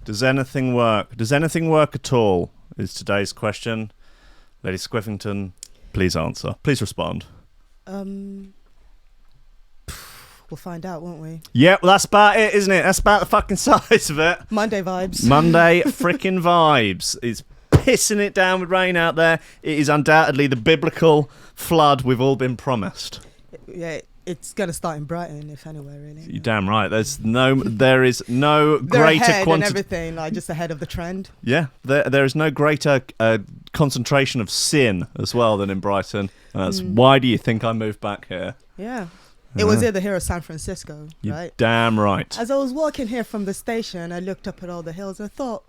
Does anything work? Does anything work at all? Is today's question. Lady Squiffington, please answer. Please respond. We'll find out, won't we? Yeah, well, that's about it, isn't it? That's about the fucking size of it. Monday vibes. Monday freaking vibes. It's pissing it down with rain out there. It is undoubtedly the biblical flood we've all been promised. Yeah, it's going to start in Brighton, if anywhere, really. You're damn right. There is no They're greater ahead quantity. and everything, like just ahead of the trend. Yeah, there is no greater concentration of sin as well than in Brighton. That's why do you think I moved back here? Yeah. It was either here or San Francisco, You're right? Damn right. As I was walking here from the station, I looked up at all the hills and I thought,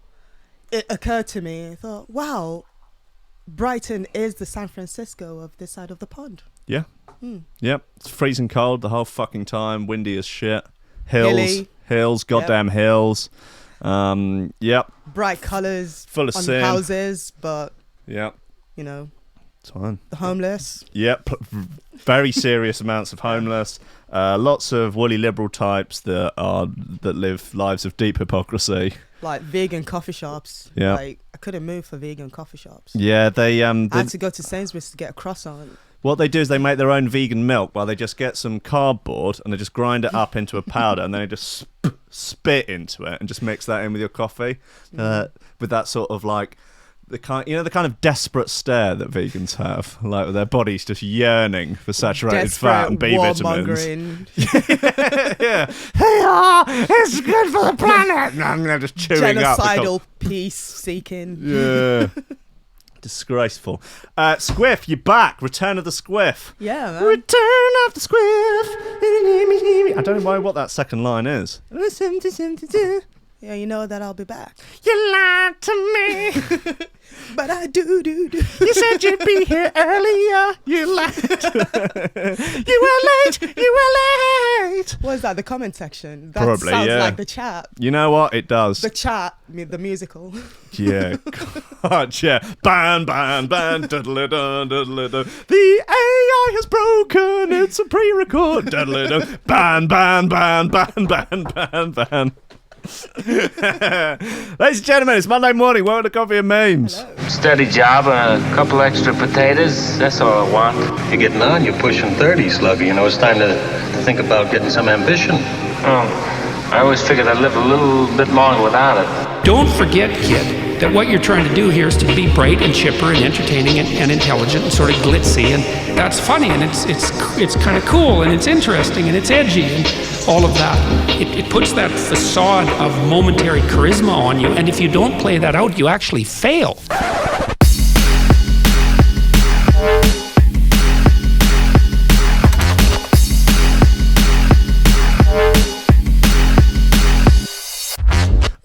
it occurred to me, I thought, wow, Brighton is the San Francisco of this side of the pond. Yeah. Yep. It's freezing cold the whole fucking time. Windy as shit. Hills, goddamn hills. Yep. Bright colours Full of on sin. houses, but, Yep. you know, It's fine. the homeless. Yep. Very serious amounts of homeless. Lots of woolly liberal types that live lives of deep hypocrisy. Like vegan coffee shops. Yeah. Like, I couldn't move for vegan coffee shops. Yeah, they I had to go to Sainsbury's to get a croissant. What they do is they make their own vegan milk while they just get some cardboard and they just grind it up into a powder and then they just spit into it and just mix that in with your coffee with that sort of like the kind of desperate stare that vegans have, like with their bodies just yearning for saturated fat and B vitamins. Yeah, it's good for the planet. No, I'm just chewing genocidal peace seeking. Yeah. Disgraceful. Squiff, you're back. Return of the Squiff. Yeah, man. Return of the Squiff. I don't know what that second line is. Yeah, you know that I'll be back. You lied to me. But I do. You said you'd be here earlier. You lied. You were late. What is that, the comment section? That Probably, sounds yeah. like the chat. You know what? It does. The chat, the musical. Yeah. God, yeah. Ban. Diddle-a-dun, diddle-a-dun. The AI has broken. It's a pre-record. Diddle-a-dun. Ban. Ladies and gentlemen, it's Monday morning. Welcome to Coffee and Memes. Hello. Steady job and a couple extra potatoes. That's all I want. You're getting on, you're pushing 30, Slugger. You know, it's time to think about getting some ambition. Oh, I always figured I'd live a little bit longer without it. Don't forget, kid, that what you're trying to do here is to be bright and chipper and entertaining and intelligent and sort of glitzy, and that's funny, and it's kind of cool, and it's interesting, and it's edgy, and all of that. It puts that facade of momentary charisma on you, and if you don't play that out, you actually fail.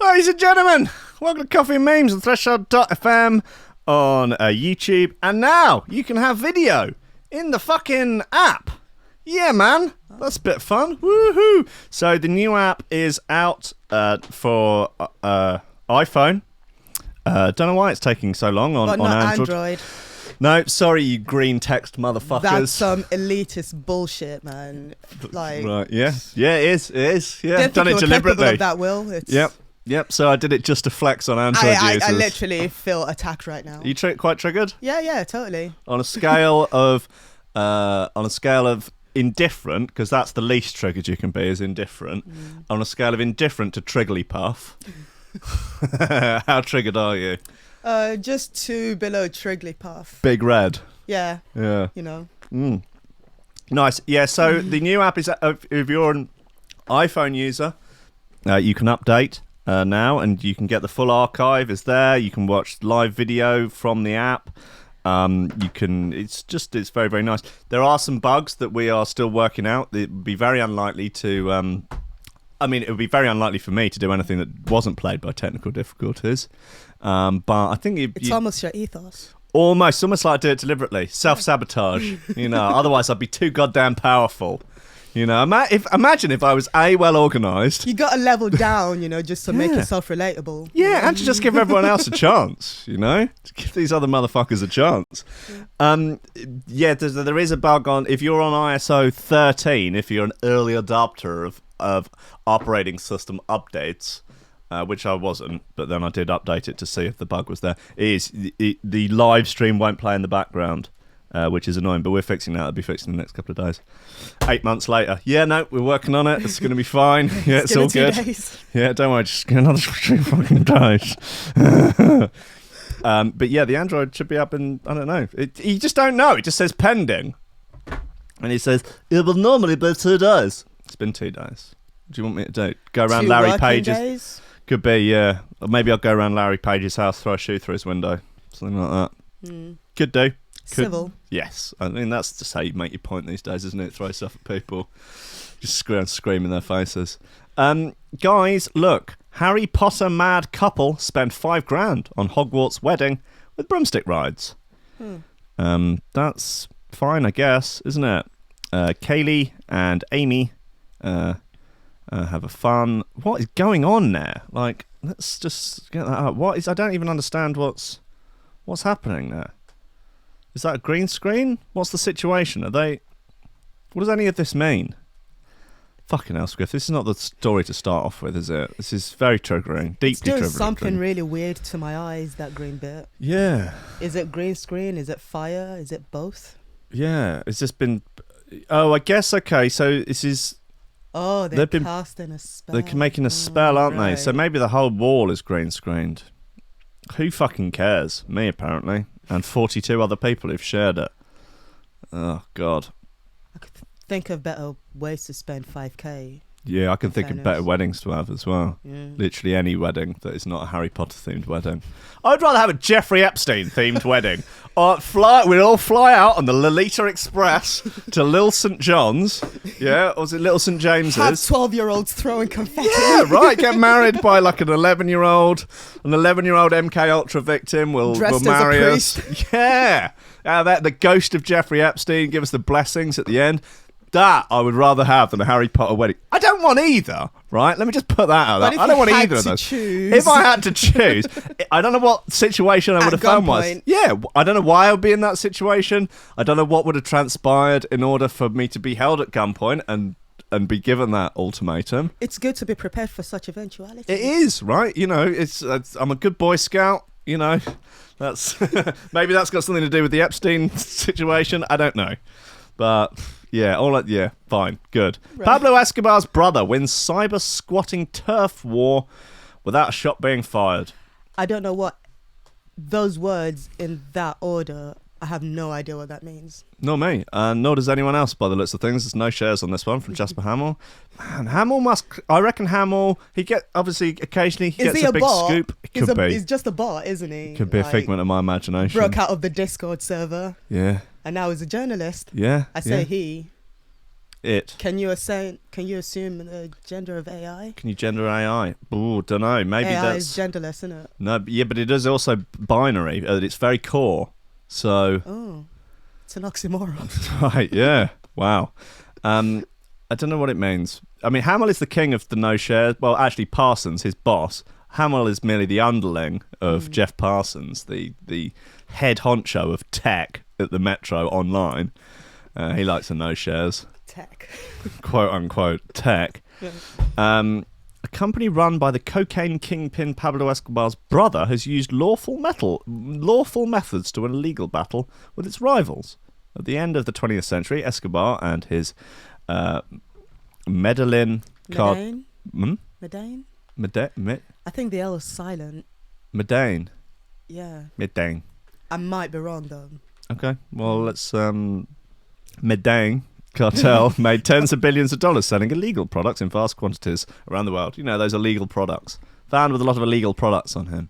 Ladies and gentlemen, welcome to Coffee and Memes on Threshold.fm on YouTube. And now you can have video in the fucking app. Yeah, man. That's a bit of fun. Woohoo. So the new app is out for iPhone. Don't know why it's taking so long on Android. No, sorry, you green text motherfuckers. That's some elitist bullshit, man. Like, right, yeah. Yeah, it is. Yeah, I've done it deliberately. Of that, Will. It's, Yep, so I did it just to flex on Android users. I literally feel attacked right now. Are you quite triggered? Yeah, totally. On a scale of indifferent, because that's the least triggered you can be, is indifferent. On a scale of indifferent to Trigglypuff, how triggered are you? Just 2 below Trigglypuff. Big red. Yeah. Yeah. You know. Nice. Yeah, so the new app is, if you're an iPhone user, you can update now, and you can get the full archive is there. You can watch live video from the app. It's very, very nice. There are some bugs that we are still working out. It would be very unlikely to, it would be very unlikely for me to do anything that wasn't plagued by technical difficulties. But I think it's almost your ethos. Almost like I do it deliberately. Self-sabotage, otherwise I'd be too goddamn powerful. Imagine if I was well organised. You got to level down, just to make yourself relatable. Yeah, and to just give everyone else a chance, to give these other motherfuckers a chance. There is a bug on, if you're on ISO 13, if you're an early adopter of operating system updates, which I wasn't, but then I did update it to see if the bug was there. The live stream won't play in the background, which is annoying, but we're fixing that. It'll be fixed in the next couple of days. 8 months later. Yeah, no, we're working on it. It's going to be fine. Yeah, it's all good. Days. Yeah, don't worry, just get another 2 fucking days. But yeah, the Android should be up in, I don't know. You just don't know. It just says pending. And he says, it will normally be 2 days. It's been 2 days. What do you want me to do? Go around 2 Larry working Page's? days? Could be, yeah. Or maybe I'll go around Larry Page's house, throw a shoe through his window. Something like that. Could do. Civil. Yes. I mean, that's just how you make your point these days, isn't it? Throw stuff at people. Just scream in their faces. Guys, look. Harry Potter mad couple spend $5,000 on Hogwarts wedding with broomstick rides. That's fine, I guess, isn't it? Kaylee and Amy have a fun. What is going on there? Like, let's just get that up. I don't even understand what's happening there. Is that a green screen? What's the situation? What does any of this mean? Fucking hell, Squiff. This is not the story to start off with, is it? This is very triggering. Deeply triggering. It's doing something really weird to my eyes, that green bit. Yeah. Is it green screen? Is it fire? Is it both? Yeah. It's just been... Oh, I guess, okay, so this is... Oh, they're casting a spell. They're making a spell, aren't they? So maybe the whole wall is green screened. Who fucking cares? Me, apparently. And 42 other people who've shared it. Oh, God. I could think of better ways to spend $5,000. Yeah, I can think of better weddings to have as well. Yeah. Literally any wedding that is not a Harry Potter themed wedding. I'd rather have a Jeffrey Epstein themed wedding. We'd all fly out on the Lolita Express to Little St John's. Yeah, or was it Little St James's? Have 12-year-olds throwing confetti. Yeah, right. Get married by like an 11-year-old. An 11-year-old MK Ultra victim will marry us. Yeah. The ghost of Jeffrey Epstein give us the blessings at the end. That I would rather have than a Harry Potter wedding. I don't want either, right? Let me just put that out there. I don't want either of those. If I had to choose, I don't know what situation I would have found was. Yeah, I don't know why I would be in that situation. I don't know what would have transpired in order for me to be held at gunpoint and be given that ultimatum. It's good to be prepared for such eventualities. It is, right? You know, I'm a good Boy Scout, you know. That's maybe that's got something to do with the Epstein situation. I don't know. But... yeah, fine, good. Right. Pablo Escobar's brother wins cyber squatting turf war without a shot being fired. I don't know what those words in that order. I have no idea what that means. Nor me, nor does anyone else by the looks of things. There's no shares on this one from Jasper Hamill. Man, Hamill I reckon Hamill, occasionally he gets a big scoop. He's just a bot, isn't he? Could be a figment of my imagination. Broke out of the Discord server. Yeah. And now he's a journalist. Yeah. I say he. It. Can you assume the gender of AI? Can you gender AI? Ooh, don't know. Maybe AI that's is genderless, isn't it? No, yeah, but it is also binary. At its very core. So. Oh, it's an oxymoron. Right. Yeah. Wow. I don't know what it means. I mean, Hamill is the king of the no shares. Well, actually, Parsons, his boss. Hamill is merely the underling of Jeff Parsons, the head honcho of tech at the Metro Online. He likes the no shares. Tech. Quote unquote tech. Yeah. A company run by the cocaine kingpin Pablo Escobar's brother has used lawful methods to win a legal battle with its rivals. At the end of the 20th century, Escobar and his Medellin card... Medellin? I think the L is silent. Medellin. Yeah. Medellin. I might be wrong, though. Okay, well, let's... Medellin cartel made tens of billions of dollars selling illegal products in vast quantities around the world. You know, those illegal products. Found with a lot of illegal products on him.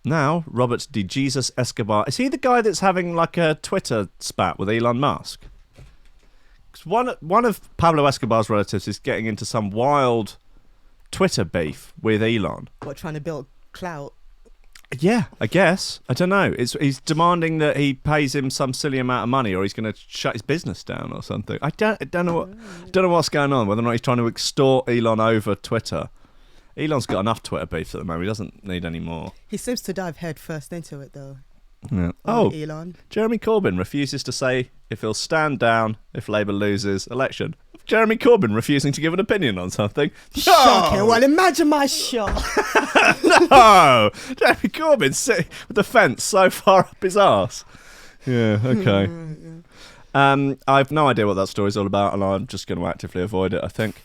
Now, Robert De Jesus Escobar... Is he the guy that's having, like, a Twitter spat with Elon Musk? 'Cause one of Pablo Escobar's relatives is getting into some wild Twitter beef with Elon. What, trying to build clout? Yeah, I guess. I don't know. He's demanding that he pays him some silly amount of money, or he's going to shut his business down or something. I don't know what's going on. Whether or not he's trying to extort Elon over Twitter. Elon's got enough Twitter beef at the moment. He doesn't need any more. He seems to dive head first into it, though. Yeah. Elon. Jeremy Corbyn refuses to say if he'll stand down if Labour loses election. Of Jeremy Corbyn refusing to give an opinion on something. Shocking. Well, imagine my shock. No! Jeremy Corbyn sitting with the fence so far up his arse. Yeah, okay. I've no idea what that story's all about, and I'm just going to actively avoid it, I think.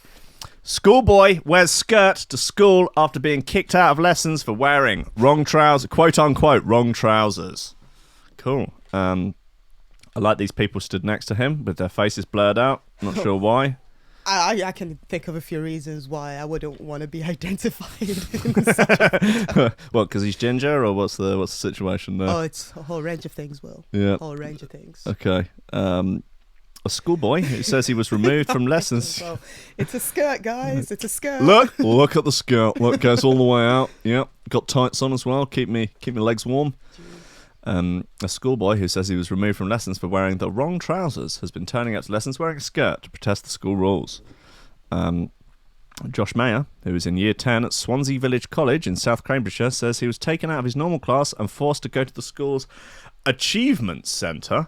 Schoolboy wears skirt to school after being kicked out of lessons for wearing wrong trousers, quote-unquote, wrong trousers. Cool. I like these people stood next to him with their faces blurred out. Not sure why. I can think of a few reasons why I wouldn't want to be identified in such a... What, because he's ginger, or what's the situation there? Oh, it's a whole range of things, Will. Yeah. A whole range of things. Okay. A schoolboy who says he was removed from lessons. Well, it's a skirt, guys. It's a skirt. Look at the skirt. Look, goes all the way out. Yep. Got tights on as well. Keep me legs warm. A schoolboy who says he was removed from lessons for wearing the wrong trousers has been turning up to lessons wearing a skirt to protest the school rules. Josh Mayer, who is in year 10 at Swansea Village College in South Cambridgeshire, says he was taken out of his normal class and forced to go to the school's achievement centre.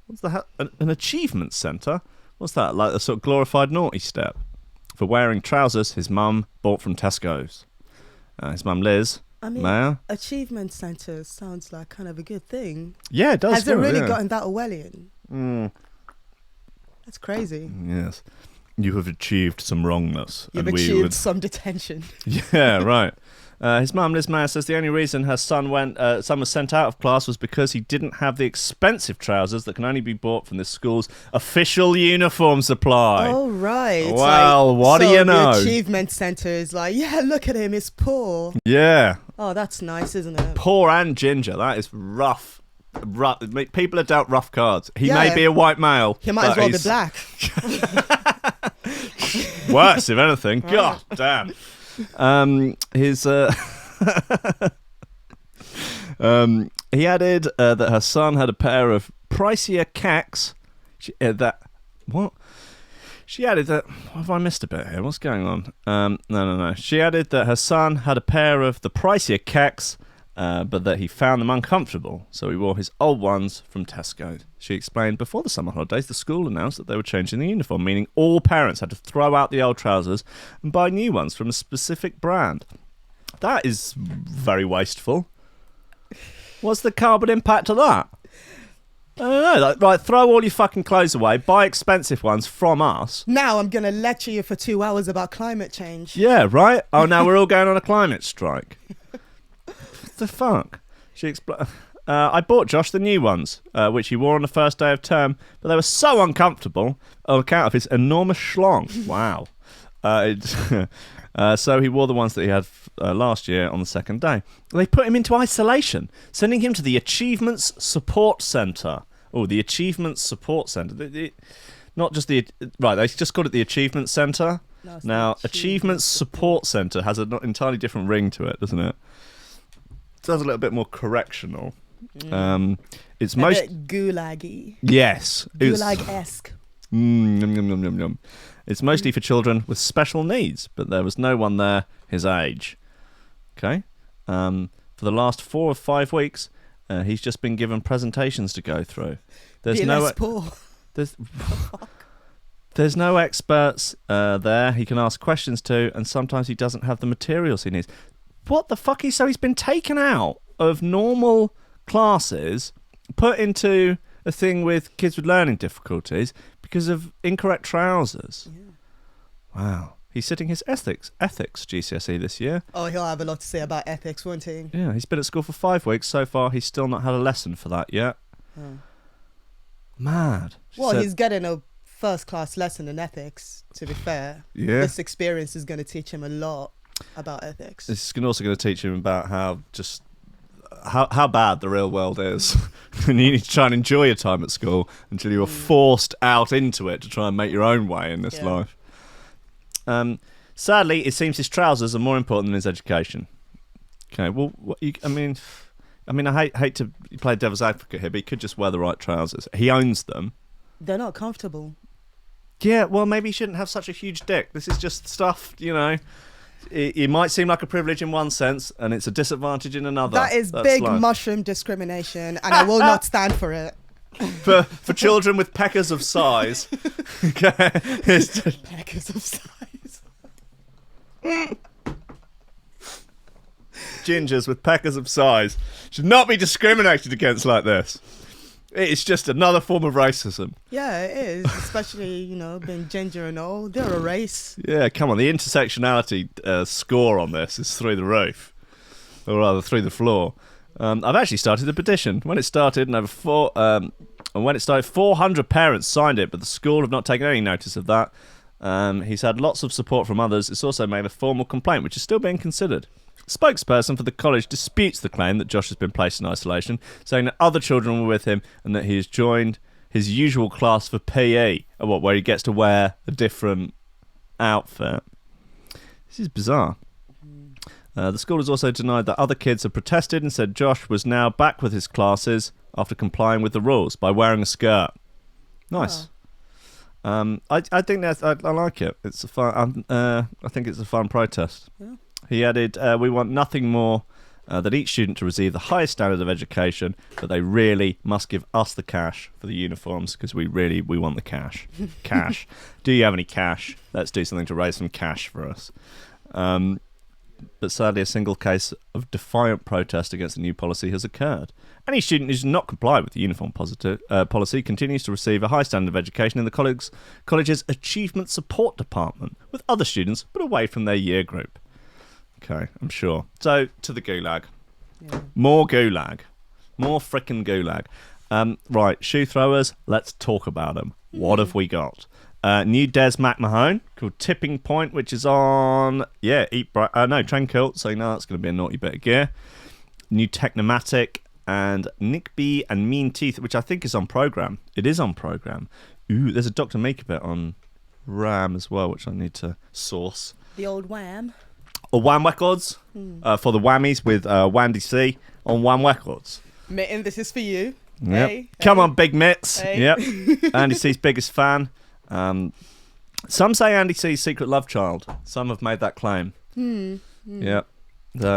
What's that? An achievement centre? What's that? Like a sort of glorified naughty step? For wearing trousers his mum bought from Tesco's. His mum Liz, Mayer. Achievement centres sounds like kind of a good thing. Yeah, it does. Has it really gotten that Orwellian? That's crazy. Yes. You have achieved some wrongness. You've achieved some detention. Yeah, right. His mum, Liz Mayer, says the only reason her son was sent out of class was because he didn't have the expensive trousers that can only be bought from this school's official uniform supply. Oh, right. Well, what do you know? The achievement centre is like, yeah, look at him, he's poor. Yeah. Oh, that's nice, isn't it? Poor and ginger. That is rough. People are dealt rough cards. He may be a white male. He might as well be black. Worse, if anything. God damn. He added that her son had a pair of pricier khakis. She added that. Have I missed a bit here? What's going on? No. She added that her son had a pair of the pricier khakis, but that he found them uncomfortable, so he wore his old ones from Tesco. She explained before the summer holidays, the school announced that they were changing the uniform, meaning all parents had to throw out the old trousers and buy new ones from a specific brand. That is very wasteful. What's the carbon impact of that? I don't know. Right, throw all your fucking clothes away, buy expensive ones from us. Now I'm going to lecture you for 2 hours about climate change. Yeah, right? Oh, now we're all going on a climate strike. What the fuck? She explained. I bought Josh the new ones, which he wore on the first day of term, but they were so uncomfortable on account of his enormous schlong. Wow. So he wore the ones that he had last year on the second day. They put him into isolation, sending him to the Achievements Support Centre. Oh, the Achievements Support Centre. Not just the... Right, they just called it the Achievement Centre. No, now, Achievements Support Centre has an entirely different ring to it, doesn't it? It sounds a little bit more correctional. It's a bit gulag-y. Yes. Gulag-esque. Yum, yum, yum, yum, yum. It's mostly for children with special needs, but there was no one there his age. Okay. For the last 4 or 5 weeks, he's just been given presentations to go through. There's There's no experts there he can ask questions to, and sometimes he doesn't have the materials he needs. What the fuck? So he's been taken out of normal classes, put into a thing with kids with learning difficulties because of incorrect trousers. Yeah. Wow. He's sitting his ethics GCSE this year. Oh, he'll have a lot to say about ethics, won't he? Yeah, he's been at school for 5 weeks. So far, he's still not had a lesson for that yet. Oh. Mad. Well, he's getting a first-class lesson in ethics, to be fair. Yeah. This experience is going to teach him a lot about ethics. It's also going to teach him about how bad the real world is. And you need to try and enjoy your time at school until you are forced out into it to try and make your own way in this life. Sadly, it seems his trousers are more important than his education. Okay, well, I hate to play devil's advocate here, but he could just wear the right trousers. He owns them. They're not comfortable. Yeah, well, maybe he shouldn't have such a huge dick. This is just stuff, It might seem like a privilege in one sense, and it's a disadvantage in another. That's big life. Mushroom discrimination, and I will not stand for it. For children with peckers of size. Okay. Peckers of size. Gingers with peckers of size should not be discriminated against like this. It's just another form of racism. Yeah, it is. Especially, being ginger and all. They're a race. Yeah, come on. The intersectionality score on this is through the roof. Or rather, through the floor. I've actually started the petition. When it started, 400 parents signed it, but the school have not taken any notice of that. He's had lots of support from others. It's also made a formal complaint, which is still being considered. Spokesperson for the college disputes the claim that Josh has been placed in isolation, saying that other children were with him and that he has joined his usual class for PE, where he gets to wear a different outfit. This is bizarre. The school has also denied that other kids have protested and said Josh was now back with his classes after complying with the rules by wearing a skirt. Nice. I think I like it. It's a fun. I think it's a fun protest. Yeah. He added, "We want nothing more than each student to receive the highest standard of education, but they really must give us the cash for the uniforms because we want the cash. Cash. Do you have any cash? Let's do something to raise some cash for us." But sadly, a single case of defiant protest against the new policy has occurred. Any student who does not comply with the uniform policy continues to receive a high standard of education in the college's Achievement Support Department with other students, but away from their year group. Okay, I'm sure. So, to the gulag. Yeah. More gulag. More frickin' gulag. Right, shoe throwers, let's talk about them. What have we got? New Des McMahon called Tipping Point, which is on Tranquilt, so that's going to be a naughty bit of gear. New Technomatic and Nick B and Mean Teeth, which I think is on program. It is on program. Ooh, there's a Dr. Make bit on RAM as well, which I need to source. The old Wham. Or Wham Records for the whammies with Wandy C on Wham Records. Mitten, this is for you. Yep. Hey, Come hey. on, Big Mitts. Hey. Yep. Andy C's biggest fan. Some say Andy C's secret love child. Some have made that claim. Yep.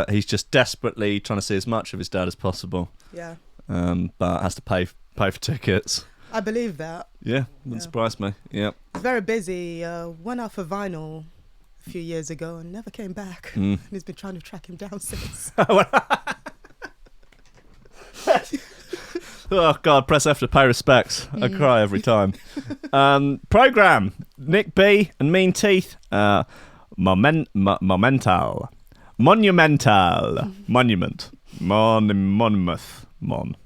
He's just desperately trying to see as much of his dad as possible. Yeah. But has to pay for tickets. I believe that. Yeah, wouldn't surprise me. Yep. He's very busy. Went out for vinyl a few years ago and never came back. And he's been trying to track him down since. Oh God, press F to pay respects. I cry every time. Program, Nick B and Mean Teeth. Monument. Monmouth. Mon.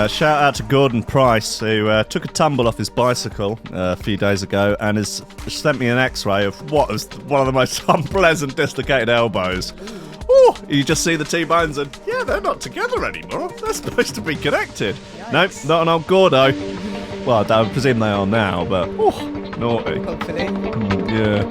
Shout out to Gordon Price, who took a tumble off his bicycle a few days ago and has sent me an x-ray of what was one of the most unpleasant dislocated elbows. Ooh, you just see the T-bones and, yeah, they're not together anymore. They're supposed to be connected. Yikes. Nope, not an old Gordo. Well, I presume they are now, but, naughty. Hopefully. Yeah.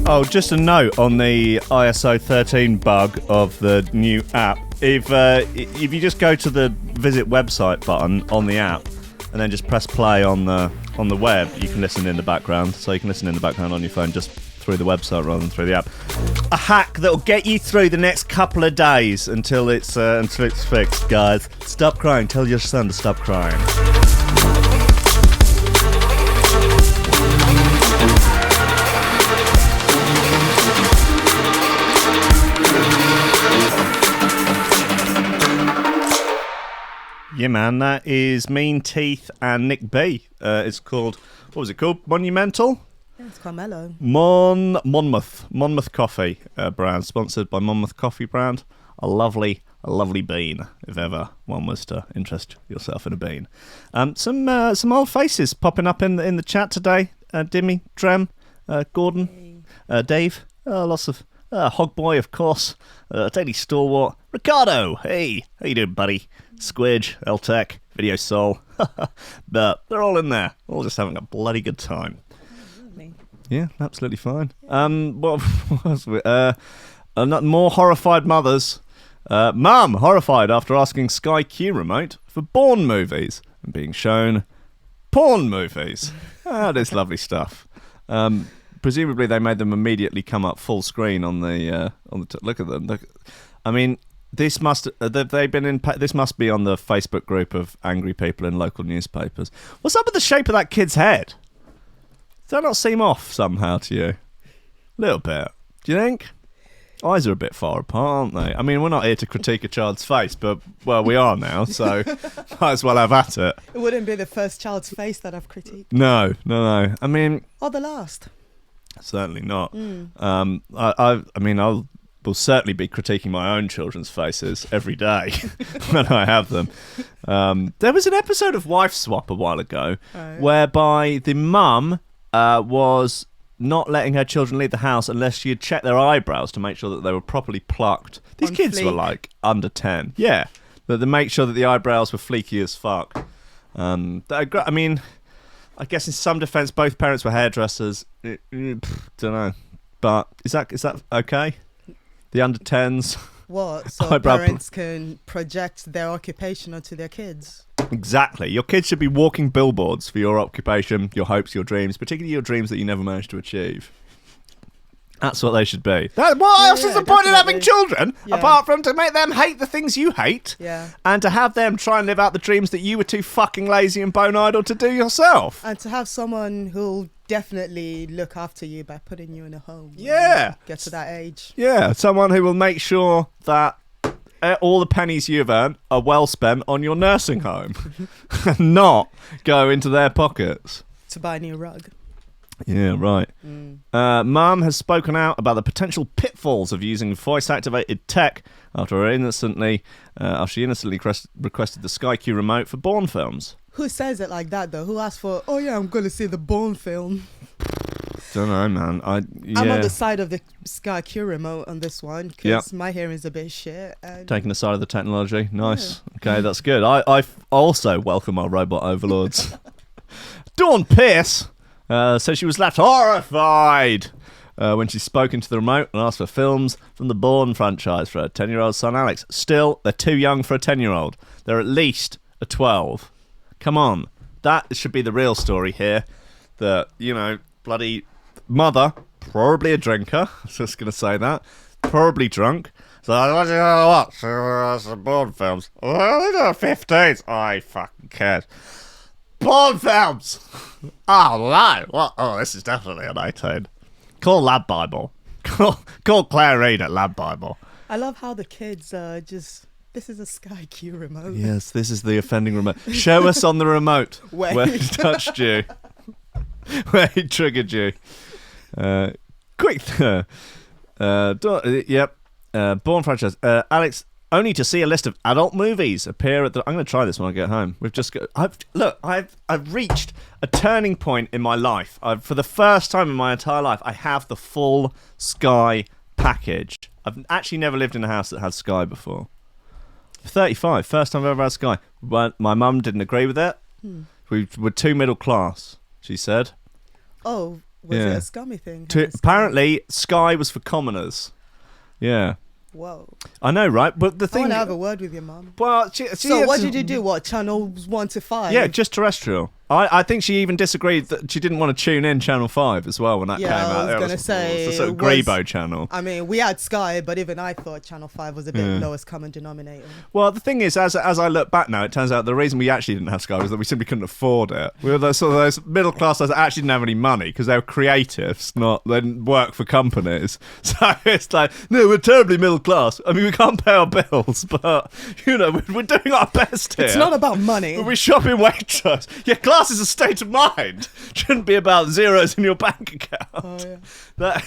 Oh, just a note on the ISO 13 bug of the new app. If you just go to the visit website button on the app and then just press play on the web, you can listen in the background. So you can listen in the background on your phone just through the website rather than through the app. A hack that'll get you through the next couple of days until it's fixed, guys. Stop crying. Tell your son to stop crying. Yeah, man, that is Mean Teeth and Nick B. It's called, what was it called? Monumental? Yeah, it's Carmelo. Monmouth Coffee brand, sponsored by Monmouth Coffee brand. A lovely bean, if ever one was to interest yourself in a bean. Some old faces popping up in the chat today. Dimmy, Trem, Gordon, Dave, lots of Hogboy, of course, Daily Stalwart, Ricardo, hey, how you doing, buddy? Squidge, L-Tech, Video Soul, but they're all in there, all just having a bloody good time. Yeah, absolutely fine. What was it? More horrified mothers. Mum horrified after asking Sky Q remote for Bourne movies and being shown porn movies. That is lovely stuff. Presumably they made them immediately come up full screen on the look at them. I mean, this must they've been in. This must be on the Facebook group of angry people in local newspapers. What's up with the shape of that kid's head? Does that not seem off somehow to you? A little bit. Do you think? Eyes are a bit far apart, aren't they? I mean, we're not here to critique a child's face, but, well, we are now, so might as well have at it. It wouldn't be the first child's face that I've critiqued. No. I mean... Or the last. Certainly not. I mean, I will certainly be critiquing my own children's faces every day when I have them. There was an episode of Wife Swap a while ago whereby the mum was not letting her children leave the house unless she had checked their eyebrows to make sure that they were properly plucked. These kids were like under 10. Yeah, but to make sure that the eyebrows were fleeky as fuck. I mean, I guess in some defence, both parents were hairdressers. Don't know, but is that okay? The under 10s. What? So parents can project their occupation onto their kids. Exactly. Your kids should be walking billboards for your occupation, your hopes, your dreams, particularly your dreams that you never managed to achieve. That's what they should be. What else is the point of having children apart from to make them hate the things you hate and to have them try and live out the dreams that you were too fucking lazy and bone idle to do yourself? And to have someone who'll definitely look after you by putting you in a home. Yeah. Get to that age. Yeah, someone who will make sure that all the pennies you've earned are well spent on your nursing home and not go into their pockets. To buy a new rug. Yeah, right. Mum has spoken out about the potential pitfalls of using voice-activated tech after she innocently requested the Sky Q remote for Bourne films. Who says it like that, though? Who asked for, oh yeah, I'm going to see the Bourne film? Don't know, man. I'm on the side of the Sky Q remote on this one because my hearing's a bit shit. Taking the side of the technology. Nice. Yeah. Okay, that's good. I also welcome our robot overlords. Dawn Pierce said she was left horrified when she spoke into the remote and asked for films from the Bourne franchise for her 10-year-old son Alex. Still, they're too young for a 10-year-old. They're at least a 12. Come on. That should be the real story here. That, bloody mother, probably a drinker. I was just going to say that. Probably drunk. So, what do you want to watch? Some Bourne films. Well, they're 15s. I fucking cared. Bourne films! Oh, no. What? Oh, this is definitely an 18. Call Lab Bible. Call Claire Reid at Lab Bible. I love how the kids are just... This is a Sky Q remote. Yes, this is the offending remote. Show us on the remote where he touched you. Where he triggered you. Quick. Bourne franchise. Alex, only to see a list of adult movies appear at the... I'm going to try this when I get home. I've reached a turning point in my life. For the first time in my entire life, I have the full Sky package. I've actually never lived in a house that had Sky before. 35, first time I've ever had Sky. But my mum didn't agree with it. We were too middle class, she said. Oh, Was it a scummy thing? Apparently, Sky was for commoners. Yeah. Whoa. I know, right? But the I thing... want to have a word with your mum. Well, so what did you do? What, channels 1 to 5? Yeah, just terrestrial. I think she even disagreed that she didn't want to tune in Channel 5 as well when that came out. I was going to say... It's a sort of Grebo channel. I mean, we had Sky, but even I thought Channel 5 was a bit lowest common denominator. Well, the thing is, as I look back now, it turns out the reason we actually didn't have Sky was that we simply couldn't afford it. We were those middle class that actually didn't have any money because they were creatives, they didn't work for companies. So it's like, no, we're terribly middle class. I mean, we can't pay our bills, but, we're doing our best here. It's not about money. We shop in Waitrose. Yeah, class is a state of mind. Shouldn't be about zeros in your bank account. Oh, yeah.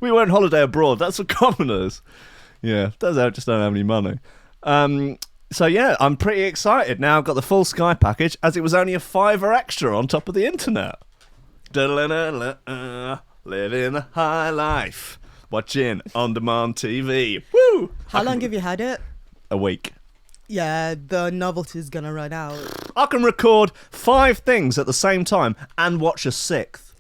We went on holiday abroad. That's for commoners. Yeah, turns out just don't have any money. So yeah, I'm pretty excited now. I've got the full Sky package, as it was only a $5 extra on top of the internet. Living a high life, watching on-demand TV. Woo! How long have you had it? A week. Yeah, the novelty's gonna run out. I can record 5 things at the same time and watch a 6th.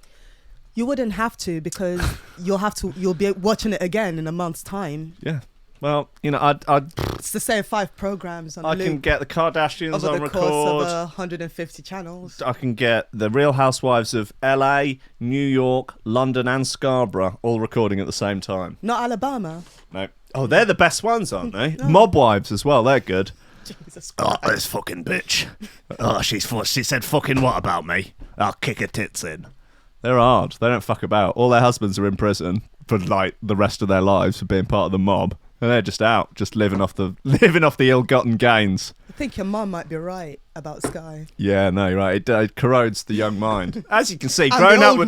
You wouldn't have to, because you'll be watching it again in a month's time. Yeah. Well, It's the same 5 programs on I can get the Kardashians over on the record. course of 150 channels. I can get the Real Housewives of LA, New York, London and Scarborough all recording at the same time. Not Alabama. No. Oh, they're the best ones, aren't they? No. Mob Wives as well, they're good. Jesus Christ. Oh, this fucking bitch. Oh, she said fucking what about me? I'll kick her tits in. They're hard. They don't fuck about. All their husbands are in prison for like the rest of their lives for being part of the mob. And they're just out, just living off the ill-gotten gains. I think your mum might be right about Sky. Yeah, no, you're right. It corrodes the young mind. As you can see, growing up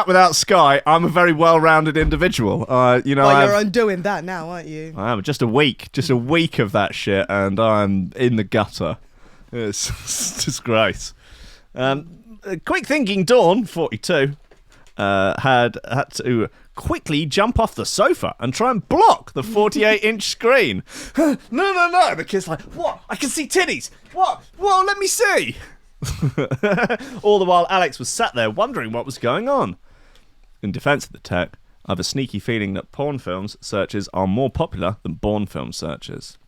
without Sky, I'm a very well-rounded individual. You're undoing that now, aren't you? I am. Just a week of that shit, and I'm in the gutter. It's disgrace. Quick thinking Dawn, 42, had to quickly jump off the sofa and try and block the 48-inch screen. No. The kid's like, what? I can see titties. What? Whoa, let me see. All the while, Alex was sat there wondering what was going on. In defense of the tech, I have a sneaky feeling that porn films searches are more popular than Bourne film searches.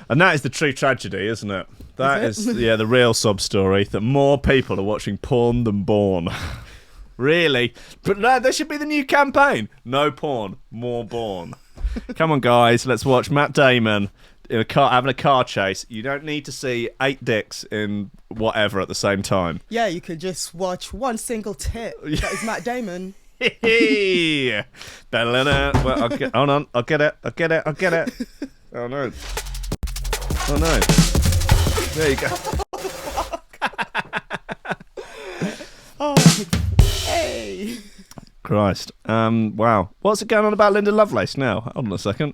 And that is the true tragedy, isn't it? That is the real sub-story, that more people are watching porn than Bourne. Really? But no, there should be the new campaign. No porn, more Bourne. Come on, guys, let's watch Matt Damon in a car having a car chase. You don't need to see 8 dicks in whatever at the same time. Yeah, you could just watch one single tit. That is Matt Damon. Well, hold on, I'll get it. Oh no. There you go. Oh, hey. Christ. Wow. What's it going on about Linda Lovelace now? Hold on a second.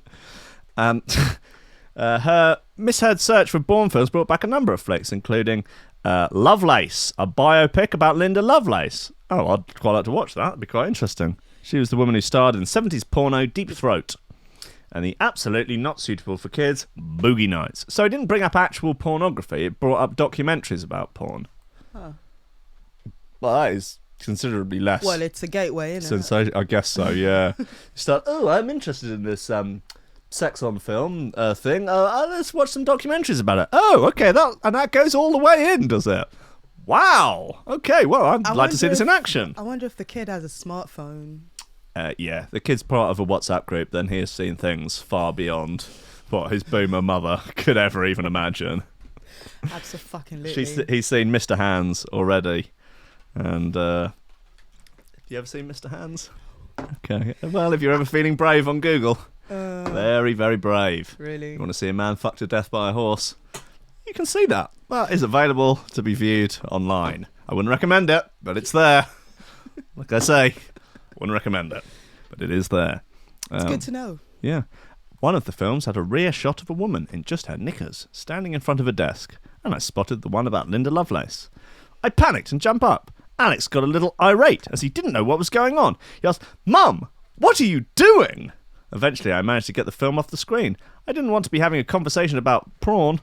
Her misheard search for Bourne films brought back a number of flicks, including Lovelace, a biopic about Linda Lovelace. Oh, I'd quite like to watch that. It'd be quite interesting. She was the woman who starred in 70s porno Deep Throat and the absolutely not suitable for kids Boogie Nights. So it didn't bring up actual pornography. It brought up documentaries about porn. Huh. Well, that is considerably less. Well, it's a gateway, isn't it? I guess so, yeah. You start, I'm interested in this sex on film thing. Let's watch some documentaries about it. Oh, okay, that goes all the way in, does it? Wow. Okay, well, I'd like to see this in action. I wonder if the kid has a smartphone. Yeah, the kid's part of a WhatsApp group, then he has seen things far beyond what his boomer mother could ever even imagine. Absolutely. He's seen Mr. Hands already. And, have you ever seen Mr. Hands? Okay. Well, if you're ever feeling brave on Google, very, very brave. Really? You want to see a man fucked to death by a horse? You can see that. That is available to be viewed online. I wouldn't recommend it, but it's there. Like I say, wouldn't recommend it, but it is there. It's good to know. Yeah. One of the films had a rear shot of a woman in just her knickers, standing in front of a desk, and I spotted the one about Linda Lovelace. I panicked and jumped up. Alex got a little irate as he didn't know what was going on. He asked, "Mum, what are you doing?" Eventually, I managed to get the film off the screen. I didn't want to be having a conversation about prawn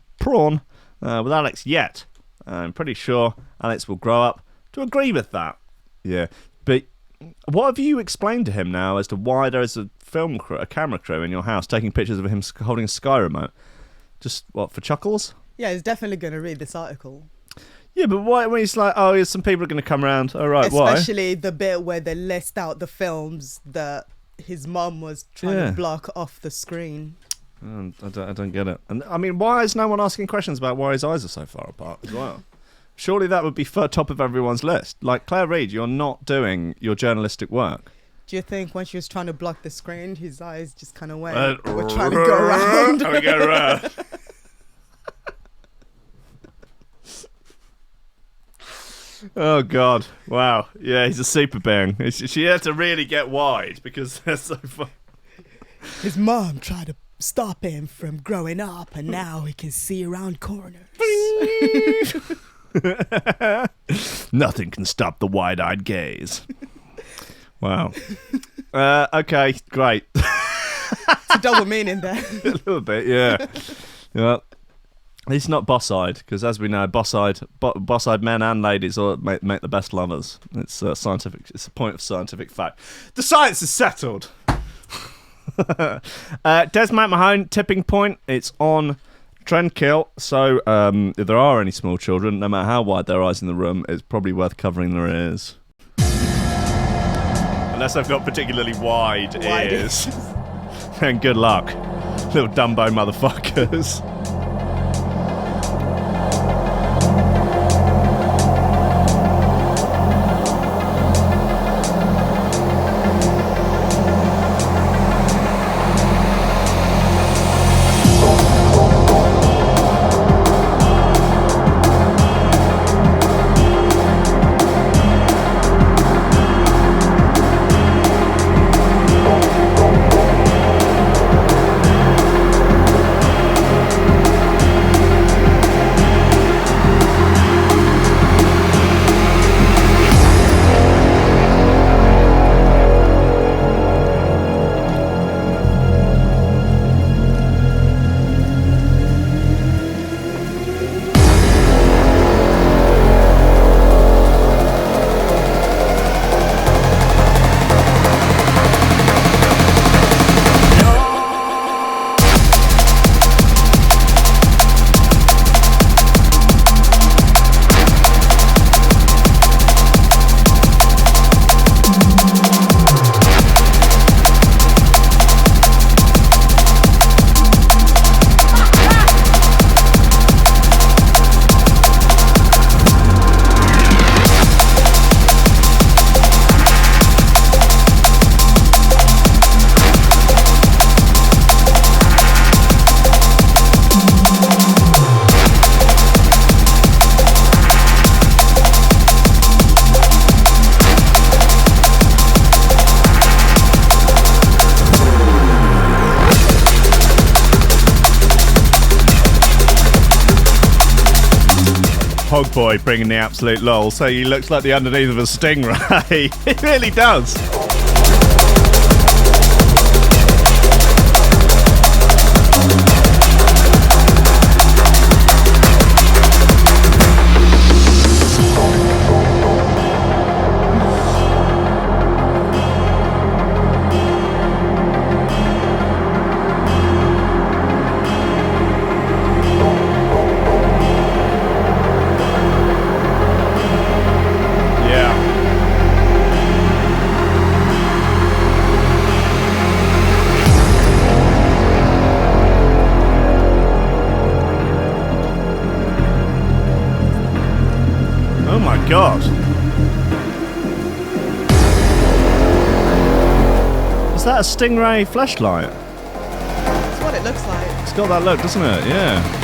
with Alex yet. I'm pretty sure Alex will grow up to agree with that. Yeah, but what have you explained to him now as to why there is a camera crew in your house taking pictures of him holding a Sky remote? Just what, for chuckles? Yeah, he's definitely going to read this article. Yeah, but why when he's like, oh, some people are going to come around. All right, why? Especially the bit where they list out the films that his mum was trying to block off the screen. I don't get it. And I mean, why is no one asking questions about why his eyes are so far apart as well? Surely that would be top of everyone's list. Like, Claire Reid, you're not doing your journalistic work. Do you think when she was trying to block the screen, his eyes just kind of went, we're trying to go around? We go around. Oh, God. Wow. Yeah, he's a super being. She had to really get wide because they're so fun. His mom tried to stop him from growing up, and now he can see around corners. Nothing can stop the wide-eyed gaze. Wow. Okay, great. It's a double meaning there. A little bit, yeah. Yeah. It's not boss-eyed, because as we know, boss-eyed men and ladies make the best lovers. It's scientific. It's a point of scientific fact. The science is settled. Des McMahon, Tipping Point. It's on Trendkill. So if there are any small children, no matter how wide their eyes in the room, it's probably worth covering their ears. Unless they've got particularly wide ears. Then good luck, little Dumbo motherfuckers. Hog Boy bringing the absolute lol, so he looks like the underneath of a stingray. He really does. God. Is that a stingray fleshlight? That's what it looks like. It's got that look, doesn't it? Yeah.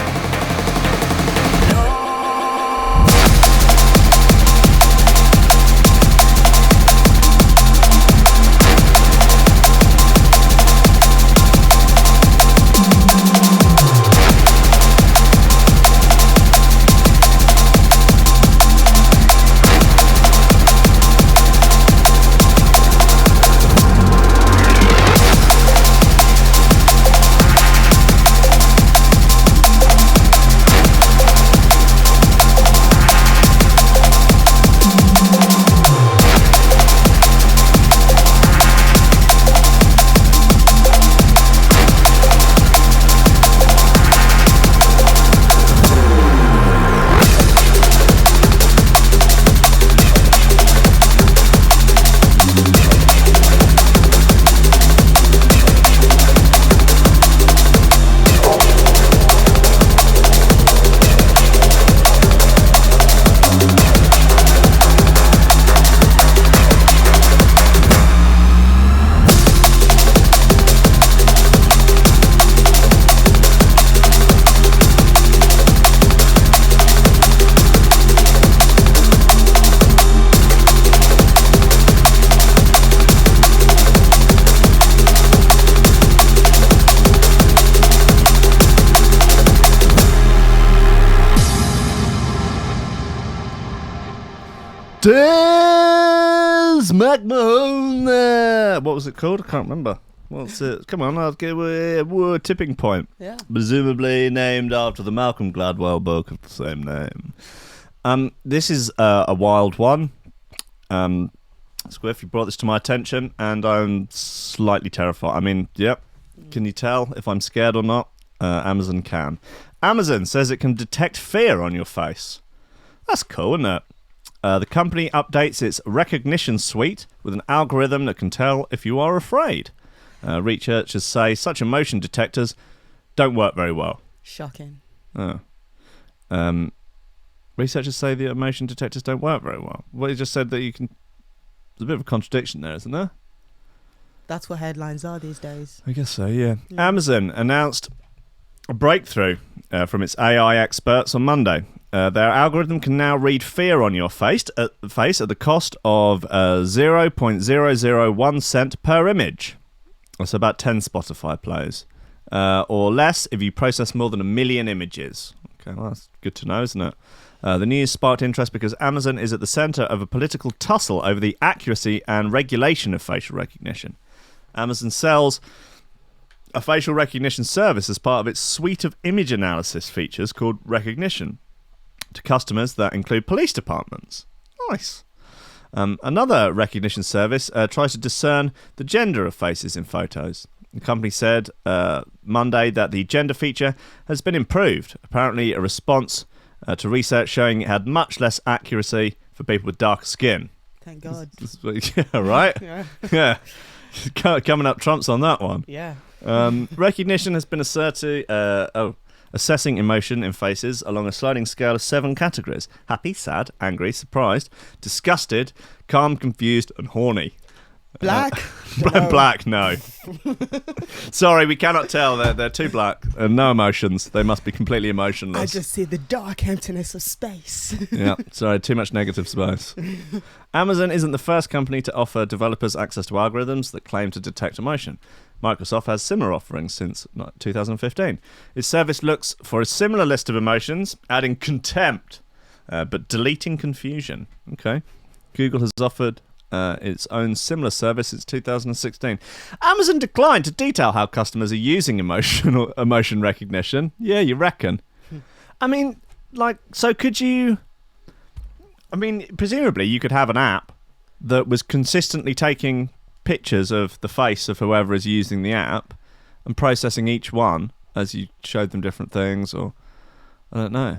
Des McMahon. What was it called? I can't remember. What's it? Come on, I'll give a Tipping Point. Yeah. Presumably named after the Malcolm Gladwell book of the same name. This is a wild one. Squiff, you brought this to my attention, and I'm slightly terrified. I mean, yep. Can you tell if I'm scared or not? Amazon can. Amazon says it can detect fear on your face. That's cool, isn't it? The company updates its recognition suite with an algorithm that can tell if you are afraid. Researchers say such emotion detectors don't work very well. Shocking. Oh. Researchers say the emotion detectors don't work very well. Well, you just said that you can... There's a bit of a contradiction there, isn't there? That's what headlines are these days. I guess so, yeah. Amazon announced a breakthrough from its AI experts on Monday. Their algorithm can now read fear on your face at the cost of 0.001 cent per image. That's about 10 Spotify plays. Or less if you process more than 1 million images. Okay, well, that's good to know, isn't it? The news sparked interest because Amazon is at the centre of a political tussle over the accuracy and regulation of facial recognition. Amazon sells a facial recognition service as part of its suite of image analysis features called Recognition to customers that include police departments. Nice. Another recognition service tries to discern the gender of faces in photos. The company said Monday that the gender feature has been improved, apparently a response to research showing it had much less accuracy for people with darker skin. Thank God. Yeah, right? Yeah. Yeah. Coming up trumps on that one. Yeah. Recognition has been assessing emotion in faces along a sliding scale of 7 categories: happy, sad, angry, surprised, disgusted, calm, confused, and horny. Black? Black, no. Sorry, we cannot tell. They're too black. No emotions. They must be completely emotionless. I just see the dark emptiness of space. Yeah, sorry, too much negative space. Amazon isn't the first company to offer developers access to algorithms that claim to detect emotion. Microsoft has similar offerings since 2015. Its service looks for a similar list of emotions, adding contempt, but deleting confusion. Okay. Google has offered its own similar service since 2016. Amazon declined to detail how customers are using emotion recognition. Yeah, you reckon? I mean, so could you... I mean, presumably you could have an app that was consistently taking pictures of the face of whoever is using the app and processing each one as you showed them different things, or... I don't know.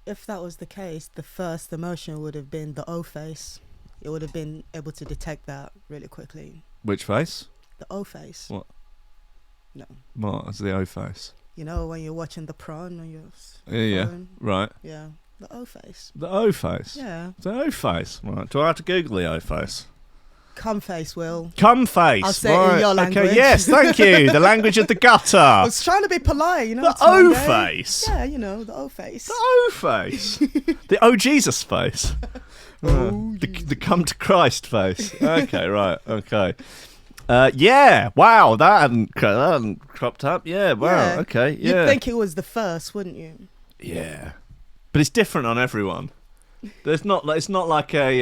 If that was the case, the first emotion would have been the O face. It would have been able to detect that really quickly. Which face? The O face. What? No. What is the O face? You know when you're watching the prawn on your Yeah, phone? right. Yeah, the O face. The O face? Yeah. The O face. Right. Do I have to Google the O face? Cum face, Will. Cum face. I'll say it in your language. Okay, yes, thank you. The language of the gutter. I was trying to be polite, you know. The O face. Yeah, you know, the O face. The O face. The O Jesus face. The come to Christ face. Okay, right. Okay. Yeah. Wow. That hadn't cropped up. Yeah. Wow. Yeah. Okay. Yeah. You'd think it was the first, wouldn't you? Yeah. But it's different on everyone. There's not. It's not like a.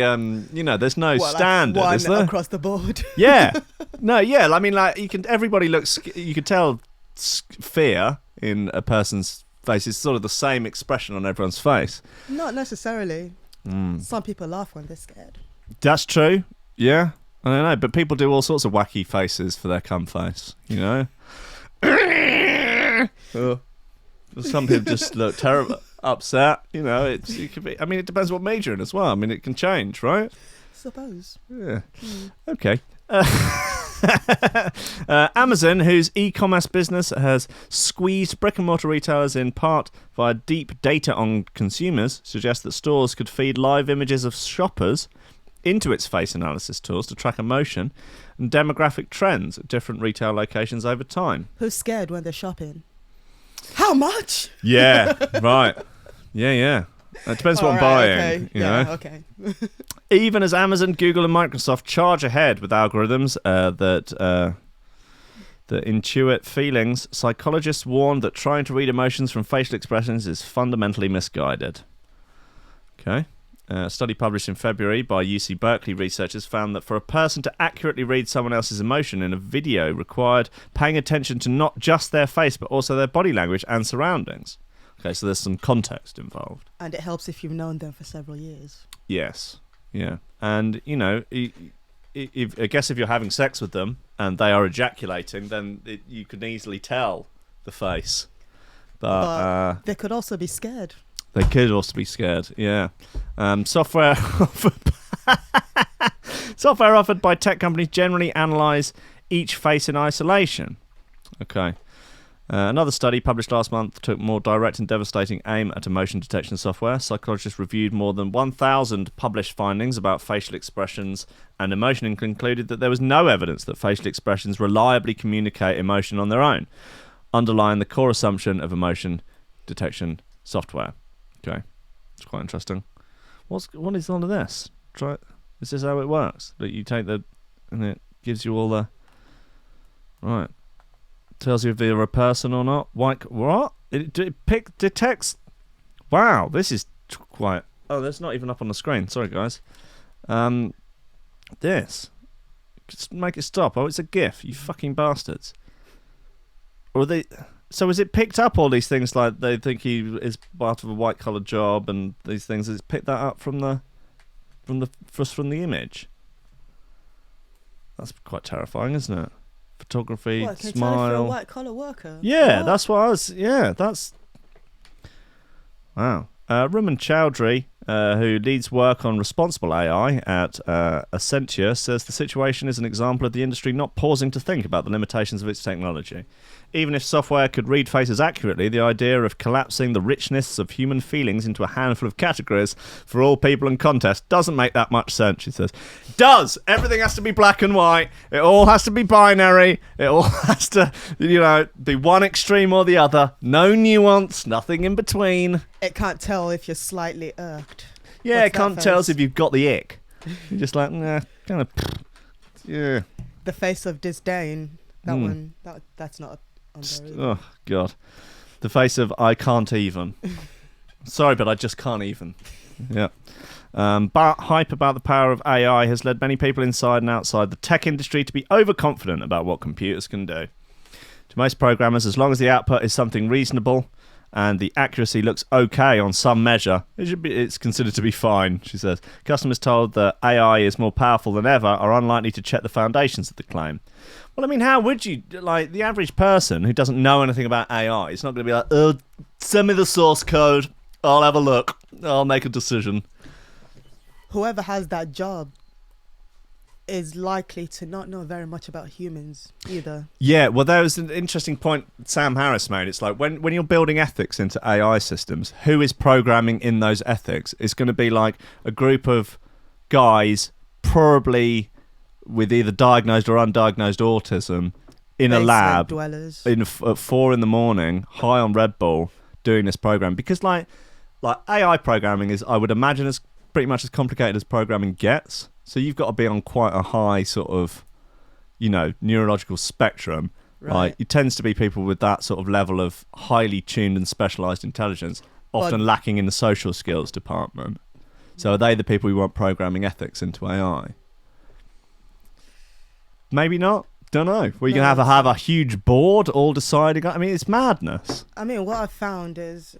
There's no standard. Like one is there? across the board. Yeah. No. Yeah. I mean, like you can. Everybody looks. You can tell fear in a person's face. It's sort of the same expression on everyone's face. Not necessarily. Some people laugh when they're scared. That's true. Yeah. I don't know, but people do all sorts of wacky faces for their cum face. You know. Some people just look terrible, upset. You know, it could be. I mean, it depends what mood you're in as well. I mean, it can change, right? Suppose. Yeah. Okay. Amazon, whose e-commerce business has squeezed brick-and-mortar retailers in part via deep data on consumers, suggests that stores could feed live images of shoppers into its face analysis tools to track emotion and demographic trends at different retail locations over time. Who's scared when they're shopping? How much? Yeah, right. Yeah. It depends what I'm buying. Okay. You know? Okay. Even as Amazon, Google, and Microsoft charge ahead with algorithms that intuit feelings, psychologists warn that trying to read emotions from facial expressions is fundamentally misguided. Okay. A study published in February by UC Berkeley researchers found that for a person to accurately read someone else's emotion in a video required paying attention to not just their face but also their body language and surroundings. Okay, so there's some context involved. And it helps if you've known them for several years. Yes, yeah. And, you know, I guess if you're having sex with them and they are ejaculating, then you can easily tell the face. But they could also be scared. They could also be scared, yeah. Software offered by tech companies generally analyse each face in isolation. Okay. Another study published last month took more direct and devastating aim at emotion detection software. Psychologists reviewed more than 1,000 published findings about facial expressions and emotion and concluded that there was no evidence that facial expressions reliably communicate emotion on their own, underlying the core assumption of emotion detection software. Okay, it's quite interesting. What is on this? Is this how it works? That you take and it gives you all the right. Tells you if you're a person or not. What? It detects. Wow, this is quite. Oh, that's not even up on the screen. Sorry, guys. This. Just make it stop. Oh, it's a GIF. You fucking bastards. Or they. So has it picked up all these things like they think he is part of a white collar job and these things? Has it picked that up from the image? That's quite terrifying, isn't it? Photography, what, can smile. you tell if you're a white collar worker? Yeah, what? that's what I was. Yeah, that's. Wow. Raman Chowdhury, who leads work on responsible AI at Accenture, says the situation is an example of the industry not pausing to think about the limitations of its technology. Even if software could read faces accurately, the idea of collapsing the richness of human feelings into a handful of categories for all people and contests doesn't make that much sense, she says. It does! Everything has to be black and white. It all has to be binary. It all has to, be one extreme or the other. No nuance, nothing in between. It can't tell if you're slightly irked. Yeah, What's it can't that tell face? if you've got the ick. You're just like, nah, kind of, yeah. The face of disdain. That one, that's not on there, is it? Oh, God. The face of I can't even. Sorry, but I just can't even. Yeah. But hype about the power of AI has led many people inside and outside the tech industry to be overconfident about what computers can do. To most programmers, as long as the output is something reasonable and the accuracy looks okay on some measure, it's considered to be fine, she says. Customers told that AI is more powerful than ever are unlikely to check the foundations of the claim. Well, I mean, how would you, the average person who doesn't know anything about AI, it's not going to be like, send me the source code, I'll have a look, I'll make a decision. Whoever has that job is likely to not know very much about humans either. Yeah, well, there was an interesting point Sam Harris made. It's like when you're building ethics into AI systems, who is programming in those ethics? It's going to be like a group of guys, probably with either diagnosed or undiagnosed autism, in a lab dwellers. at 4 a.m, high on Red Bull, doing this program. Because like AI programming is, I would imagine, as pretty much as complicated as programming gets. So you've got to be on quite a high sort of, neurological spectrum. Right. It tends to be people with that sort of level of highly tuned and specialised intelligence, often lacking in the social skills department. So are they the people who want programming ethics into AI? Maybe not. Don't know. Well, you're going to have a huge board all deciding. I mean, it's madness. I mean, what I've found is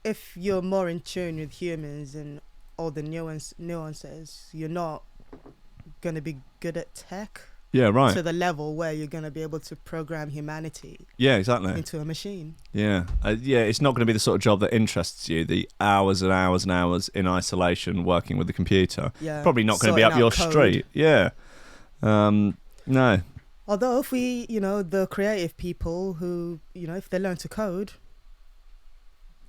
if you're more in tune with humans and all the nuances, you're not going to be good at tech. Yeah, right. To the level where you're going to be able to program humanity. Yeah, exactly. Into a machine. Yeah. It's not going to be the sort of job that interests you, the hours and hours and hours in isolation working with the computer. Yeah. Probably not going to be up your street. Yeah. No. Although if we, the creative people who, if they learn to code.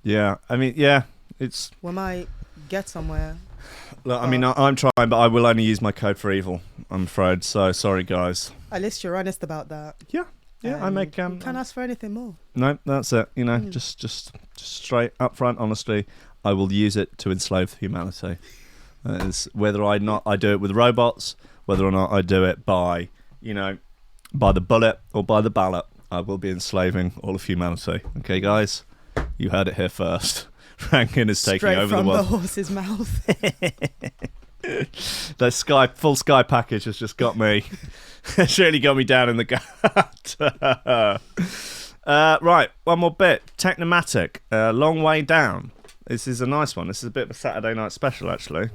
Yeah. I mean, yeah, it's... We might get somewhere. Look, I mean, I'm trying, but I will only use my code for evil, I'm afraid. So, sorry, guys. At least you're honest about that. Yeah. Yeah, I make... you can't ask for anything more. No, that's it. Just straight up front, honestly, I will use it to enslave humanity. It's whether I do it with robots, whether or not I do it by, by the bullet or by the ballot, I will be enslaving all of humanity. Okay, guys? You heard it here first. Rankin is taking Straight over from the the world. horse's mouth. The full Sky package has just got me. It's really got me down in the gut. Right, one more bit. Technomatic, Long Way Down. This is a nice one. This is a bit of a Saturday night special, actually.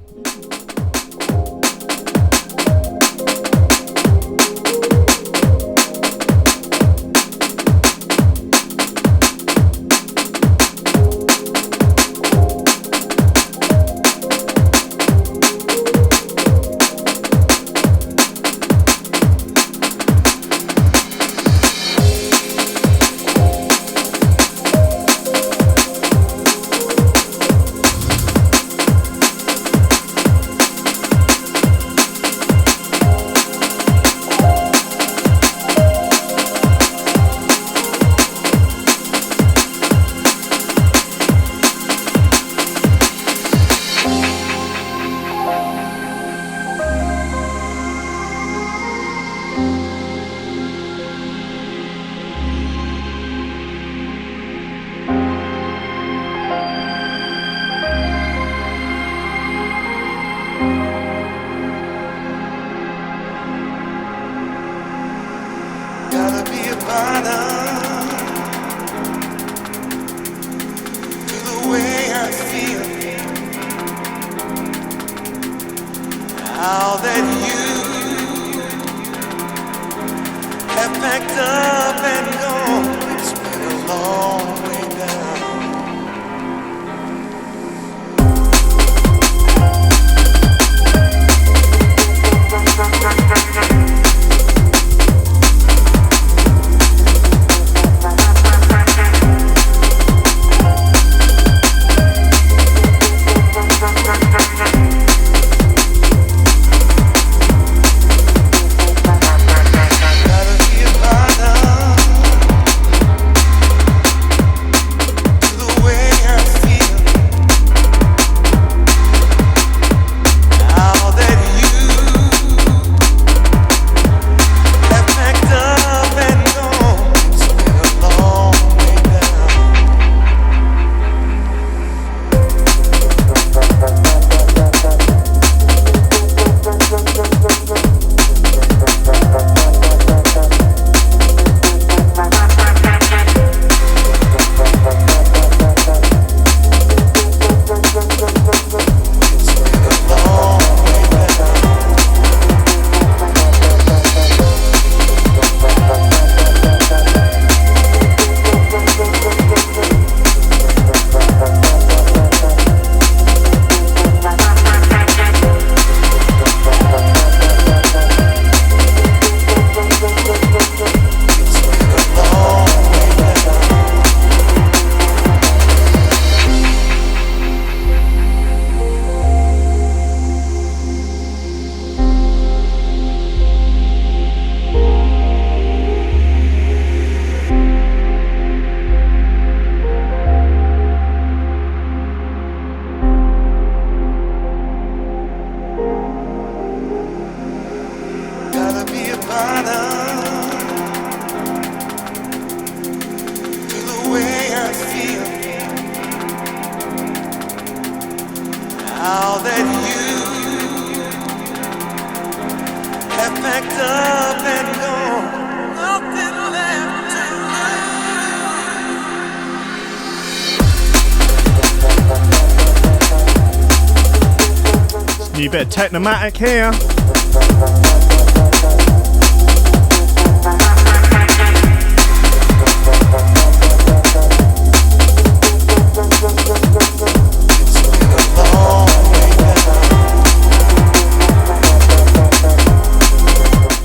New bit of Technomatic here.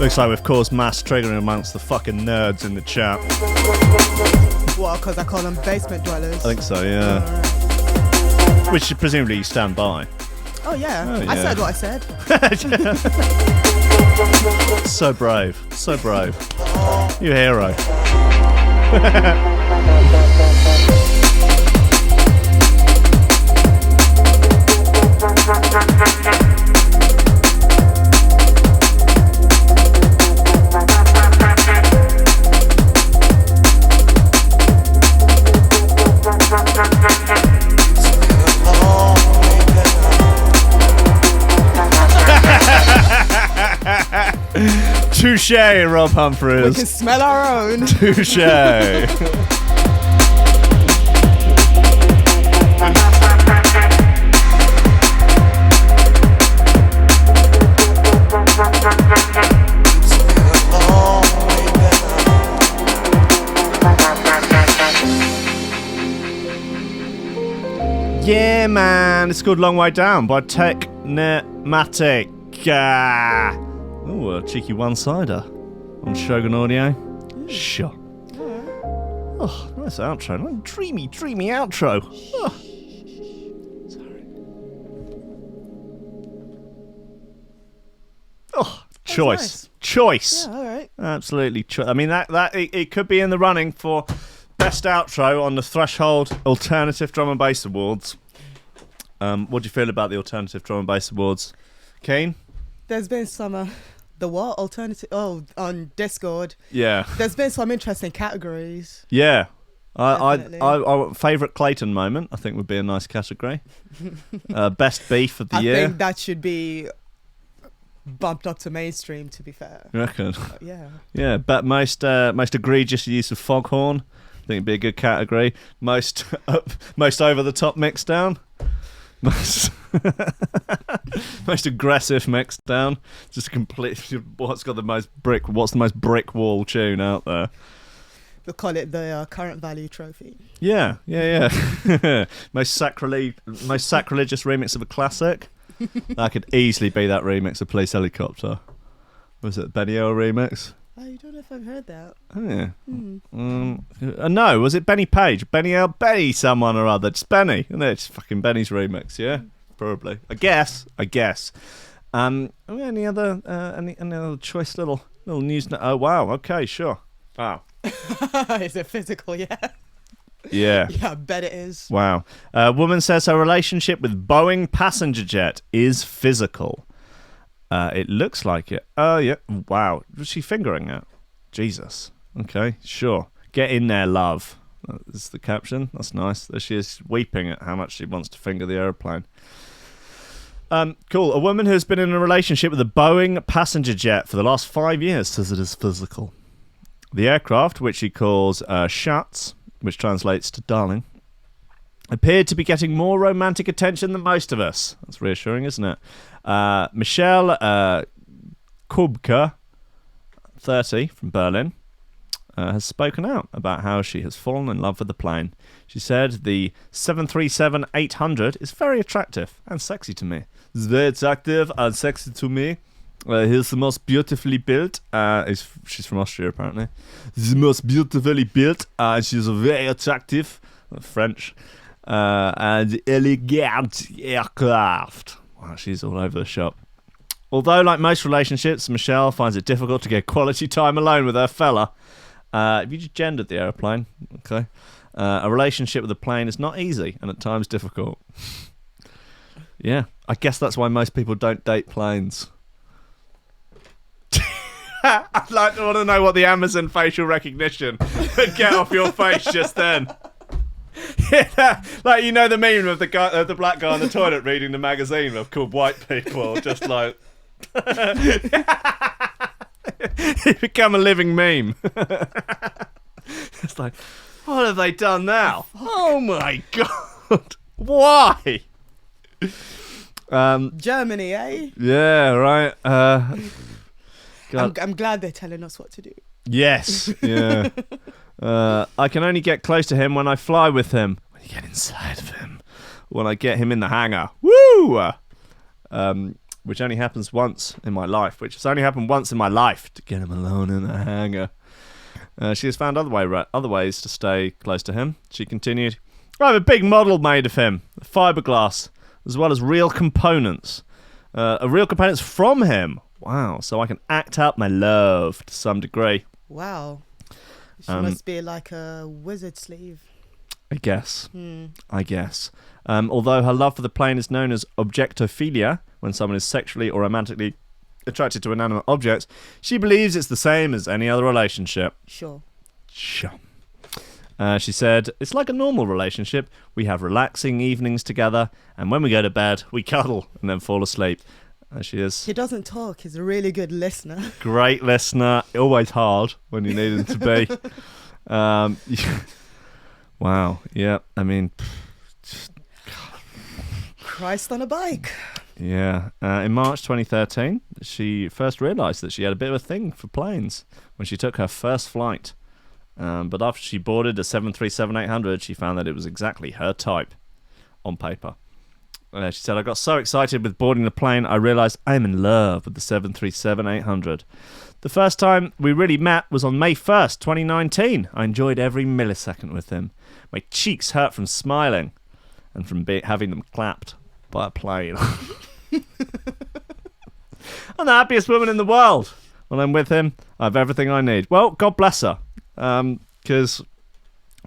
Looks like we've caused mass triggering amongst the fucking nerds in the chat. What, because I call them basement dwellers? I think so, yeah. Which presumably you stand by. Oh yeah. Oh, yeah. I said what I said. So brave. So brave. You hero. Touche, Rob We Humphreys. can smell our own. Touche. Yeah, man. It's called Long Way Down by Technimatic. Oh, a cheeky one-sider on Shogun Audio. Sure. Oh, nice outro. Nice dreamy outro. Oh. Sorry. Oh, choice. Nice. Choice. Yeah, all right. Absolutely. I mean, it could be in the running for best outro on the Threshold Alternative Drum and Bass Awards. What do you feel about the Alternative Drum and Bass Awards? Kane? There's been some the what alternative? Oh, on Discord. Yeah. There's been some interesting categories. Yeah. I Definitely. favourite Clayton moment, I think, would be a nice category. Best beef of the year. I think that should be bumped up to mainstream, to be fair. You reckon? Yeah. Yeah, but most egregious use of foghorn, I think it'd be a good category. Most over the top mix down. Most aggressive mix down. Just completely. What's the most brick wall tune out there? We'll call it the current value trophy. Yeah. most sacrilegious remix of a classic. That could easily be that remix of Police Helicopter. Was it Benny O remix? I don't know if I've heard that. Oh, yeah. No, was it Benny Page? Benny someone or other. Just Benny. Isn't it? It's fucking Benny's remix, yeah? Probably. I guess. Any other choice little news? Oh, wow. Okay, sure. Wow. Is it physical? Yeah. Yeah. Yeah, I bet it is. Wow. A woman says her relationship with Boeing passenger jet is physical. It looks like it. Oh, yeah. Wow. Was she fingering it? Jesus. Okay, sure. Get in there, love. That's the caption. That's nice. There she is, weeping at how much she wants to finger the aeroplane. Cool. A woman who's been in a relationship with a Boeing passenger jet for the last 5 years says it is physical. The aircraft, which she calls Schatz, which translates to darling, appeared to be getting more romantic attention than most of us. That's reassuring, isn't it? Michelle Kubka, 30, from Berlin, has spoken out about how she has fallen in love with the plane. She said the 737-800 is very attractive and sexy to me. It's very attractive and sexy to me. He's the most beautifully built. She's from Austria, apparently. The most beautifully built. She's very attractive. French. And elegant aircraft. Wow, she's all over the shop. Although, like most relationships, Michelle finds it difficult to get quality time alone with her fella. Have you just gendered the aeroplane? Okay. A relationship with a plane is not easy and at times difficult. Yeah, I guess that's why most people don't date planes. I'd like to want to know what the Amazon facial recognition would get off your face just then. Yeah, like, you know, the meme of the black guy on the toilet reading the magazine of called White People, just like it become a living meme. It's like, what have they done now? Oh my god, why? Germany, eh? Yeah, right. I'm glad they're telling us what to do. Yes, yeah. I can only get close to him when I fly with him. When you get inside of him. When I get him in the hangar. Woo! Which only happens once in my life. Which has only happened once in my life, to get him alone in the hangar. She has found other ways to stay close to him. She continued, I have a big model made of him. Fiberglass. As well as real components. Real components from him. Wow, so I can act out my love to some degree. Wow. She must be like a wizard sleeve. I guess. Although her love for the plane is known as objectophilia, when someone is sexually or romantically attracted to inanimate objects, she believes it's the same as any other relationship. Sure. She said, it's like a normal relationship. We have relaxing evenings together, and when we go to bed, we cuddle and then fall asleep. There she is. He doesn't talk. He's a really good listener. Great listener. Always hard when you need him to be. Wow. Yeah. I mean, Christ on a bike. yeah. In March 2013, she first realised that she had a bit of a thing for planes when she took her first flight. But after she boarded a 737-800, she found that it was exactly her type on paper. She said, I got so excited with boarding the plane, I realised I'm in love with the 737-800. The first time we really met was on May 1st, 2019. I enjoyed every millisecond with him. My cheeks hurt from smiling and from having them clapped by a plane. I'm the happiest woman in the world. When I'm with him, I have everything I need. Well, God bless her. Because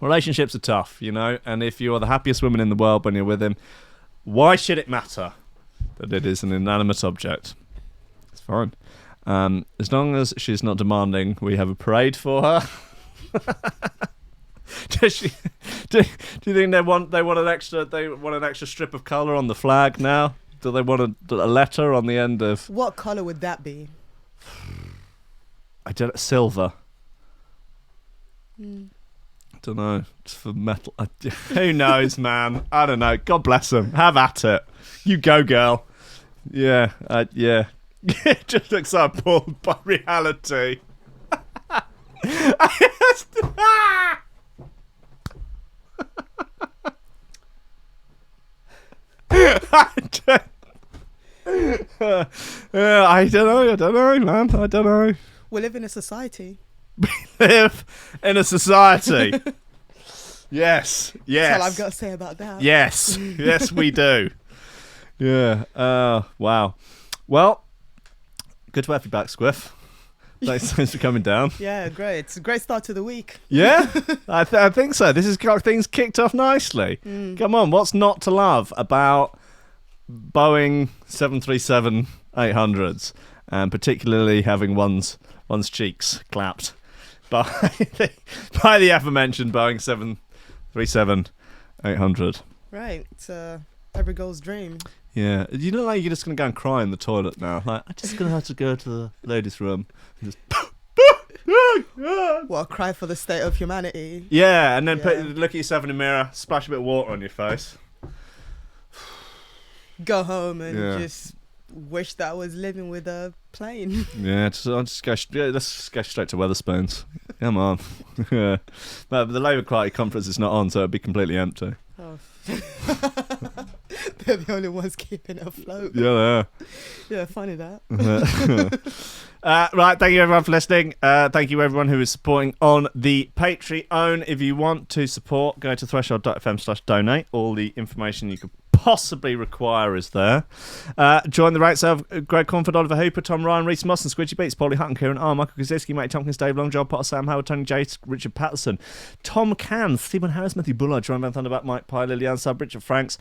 relationships are tough, you know, and if you are the happiest woman in the world when you're with him, why should it matter that it is an inanimate object? It's fine. As long as she's not demanding we have a parade for her. Do you think they want an extra strip of colour on the flag now? Do they want a letter on the end of? What colour would that be? I don't. Silver. Don't know. It's for metal. Who knows, man? I don't know. God bless them. Have at it. You go, girl. Yeah. Yeah. It just looks so appalled by reality. I don't know, man. I don't know. We live in a society. Live in a society. Yes. That's all I've got to say about that. Yes. Yes, we do. Yeah. Wow. Well, good to have you back, Squiff. Thanks for coming down. Yeah, great. It's a great start to the week. Yeah? I think so. This has got things kicked off nicely. Come on, what's not to love about Boeing 737-800s, and particularly having one's cheeks clapped by the aforementioned Boeing 737-800. Right. It's every girl's dream. Yeah. You look like you're just going to go and cry in the toilet now. Like, I'm just going to have to go to the ladies' room and just... What, cry for the state of humanity? Yeah, and then look at yourself in the mirror, splash a bit of water on your face. Go home and just wish that I was living with a plane. Yeah, let's go straight to Wetherspoons. Come on. Yeah. But the Labour Party conference is not on, so it'd be completely empty. Oh. They're the only ones keeping it afloat. Yeah, Yeah, funny that. Right, thank you everyone for listening. Thank you everyone who is supporting on the Patreon. If you want to support, go to threshold.fm/donate. All the information you could possibly require is there. Join the ranks of Greg Cornford, Oliver Hooper, Tom Ryan, Reece Mosson, Squidgy Beats, Pauly Hutton, Ciarán R, Michael Kedzierski, Matty Tomkins, Dave Long, Joel Potter, Sam Howard, Tony Jace, Richard Patterson, Tomkins, Stephen Harris, Matthieu Boulard, Jeroen Van Thunderbutt, Mike Pye, Lillian Unsub, Richard Franks,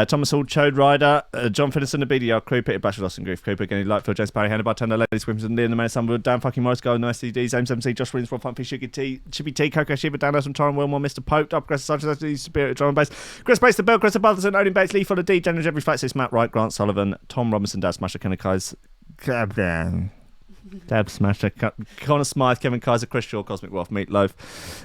Thomas Hall, Chode Ryder, John Finison, the BDR Crew, Peter Blatchford, Austin Grief, Cooper, Gennady Lightfield, James Barry, Hendo Bartendo, Ladies Williamson, Leon, the Man, Sunwood, Dan fucking Morris, Guy With No STD, James MC, Josh Williams, Rob Funky, Shibby T, Coco Shiva, Dan Nelson, Taran Wilmore, Mr. Pope, Upgress, Sanchez, Spirit, Drum and Bass, Kris Breaks, The Bill, Karissa Barthelson, Odin Bates, Lee Fuller, D, General Jeffrey Flaxis, Matt Wright, Grant Sullivan, Tom Robinson, Dad Smasher, Kenny Kaiser, Dad Smasher, Connor Smythe, Kevin Kaiser, Chris Shaw, Cosmic Wolf, Meatloaf,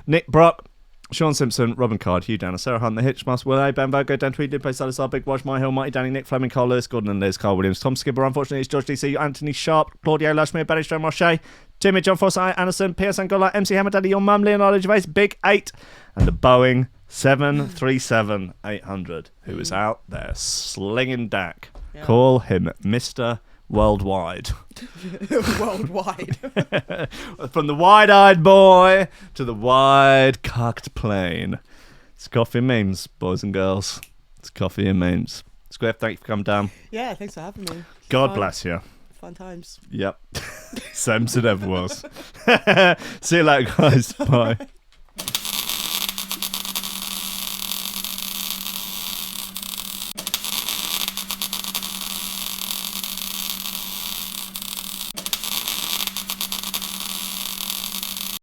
Nick Brock, Sean Simpson, Robin Card, Hugh Danner, Sarah Hunt, The Hitchmas, Will A, Ben Virgo, Dan Tweed, Play Salazar, Big Watch, My Hill, Mighty Danny, Nick Fleming, Carl Lewis, Gordon and Liz, Carl Williams, Tom Skipper, unfortunately it's George DC, Anthony Sharp, Claudio Lashmere, Benny Stone, Roche, Timmy, John Forsyth, Anderson, Pierce Angola, MC Hammer Daddy, Your Mum, Leonardo Gervais, Big 8, and the Boeing 737-800, who is out there slinging Dak. Yeah. Call him Mr. Worldwide. Worldwide. From the wide-eyed boy to the wide-cocked plane. It's coffee and memes, boys and girls. It's coffee and memes. Squiff, thank you for coming down. Yeah, thanks for having me. God bless you. Fun times. Yep. Same as it ever was. See you later, guys. Bye.